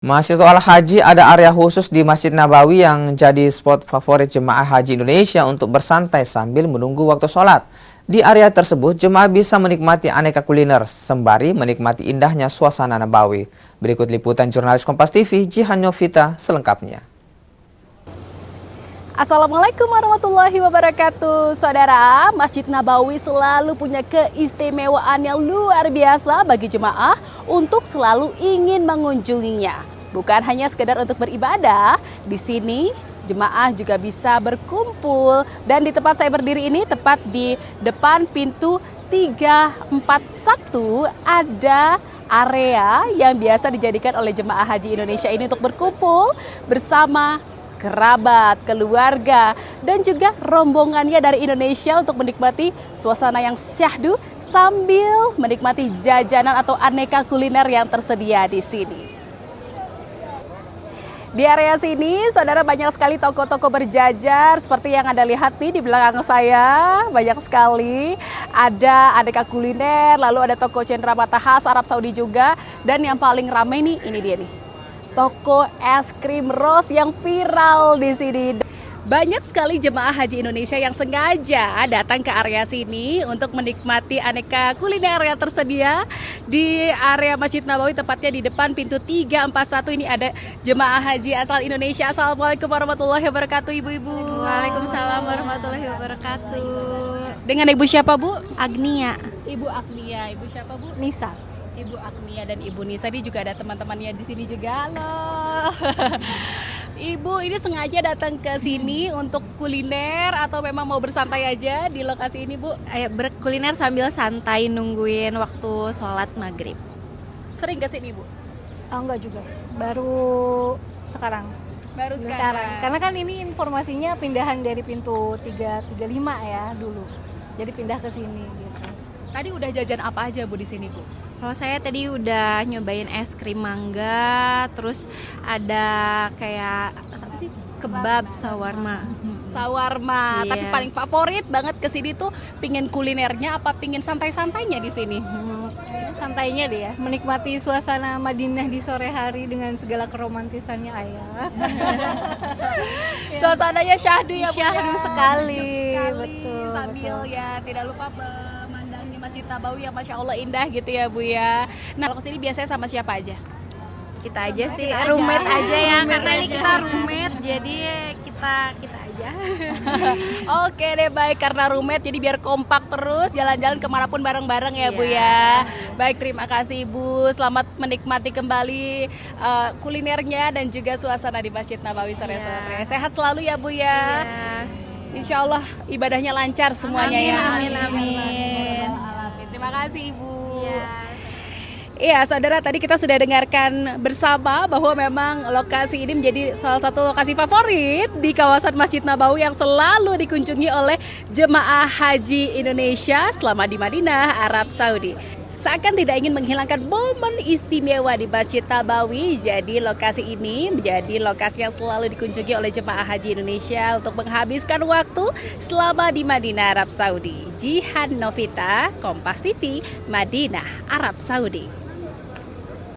Masih soal haji, ada area khusus di Masjid Nabawi yang jadi spot favorit jemaah haji Indonesia untuk bersantai sambil menunggu waktu sholat. Di area tersebut, jemaah bisa menikmati aneka kuliner sembari menikmati indahnya suasana Nabawi. Berikut liputan jurnalis Kompas TV, Jihan Novita, selengkapnya. Assalamualaikum warahmatullahi wabarakatuh. Saudara, Masjid Nabawi selalu punya keistimewaan yang luar biasa bagi jemaah untuk selalu ingin mengunjunginya. Bukan hanya sekedar untuk beribadah, di sini jemaah juga bisa berkumpul. Dan di tempat saya berdiri ini, tepat di depan pintu 341, ada area yang biasa dijadikan oleh jemaah haji Indonesia ini untuk berkumpul bersama kerabat, keluarga, dan juga rombongannya dari Indonesia untuk menikmati suasana yang syahdu sambil menikmati jajanan atau aneka kuliner yang tersedia di sini. Di area sini, saudara, banyak sekali toko-toko berjajar seperti yang Anda lihat nih di belakang saya. Banyak sekali, ada aneka kuliner, lalu ada toko cenderamata khas Arab Saudi juga, dan yang paling ramai nih, ini dia nih, toko es krim Rose yang viral di sini. Banyak sekali jemaah haji Indonesia yang sengaja datang ke area sini untuk menikmati aneka kuliner yang tersedia di area Masjid Nabawi, tepatnya di depan pintu 341. Ini ada jemaah haji asal Indonesia. Assalamualaikum warahmatullahi wabarakatuh, ibu-ibu. Waalaikumsalam warahmatullahi wabarakatuh. Dengan ibu siapa, Bu? Agnia. Ibu Agnia. Ibu siapa, Bu? Nisa. Ibu Agnia dan Ibu Nisa, ini juga ada teman-temannya di sini juga. Halo. Ibu ini sengaja datang ke sini untuk kuliner atau memang mau bersantai aja di lokasi ini, Bu? Berkuliner sambil santai nungguin waktu sholat maghrib. Sering ke sini, Bu? Enggak juga sih, baru sekarang. Baru sekarang. Karena kan ini informasinya pindahan dari pintu 335 ya dulu. Jadi pindah ke sini gitu. Tadi udah jajan apa aja, Bu, di sini, Bu? Kalau saya tadi udah nyobain es krim mangga, terus ada kayak apa sih? Kebab sawarma. Sawarma. Iya. Tapi paling favorit banget ke sini tuh pingin kulinernya apa pingin santai-santainya di sini? Santainya deh ya, menikmati suasana Madinah di sore hari dengan segala keromantisannya ayah. Suasananya syahdu ya, Bu. Syahdu sekali. Betul. Sambil betul. ya tidak lupa memandangi Masjid Nabawi yang Masya Allah indah gitu ya, Bu ya. Nah, kalau kesini biasanya sama siapa aja? Kita aja sih, roommate aja ya, karena ini kita roommate, jadi kita aja. Oke deh, baik, karena roommate jadi biar kompak terus jalan-jalan kemanapun bareng-bareng ya, Bu ya. Baik, terima kasih Ibu, selamat menikmati kembali kulinernya dan juga suasana di Masjid Nabawi sore-sore. Sehat selalu ya, Bu ya. Insya Allah ibadahnya lancar semuanya ya. Amin. Terima kasih Ibu. Iya, saudara, tadi kita sudah dengarkan bersama bahwa memang lokasi ini menjadi salah satu lokasi favorit di kawasan Masjid Nabawi yang selalu dikunjungi oleh jemaah haji Indonesia selama di Madinah, Arab Saudi. Seakan tidak ingin menghilangkan momen istimewa di Masjid Nabawi, jadi lokasi ini menjadi lokasi yang selalu dikunjungi oleh jemaah haji Indonesia untuk menghabiskan waktu selama di Madinah, Arab Saudi. Jihan Novita, Kompas TV, Madinah, Arab Saudi.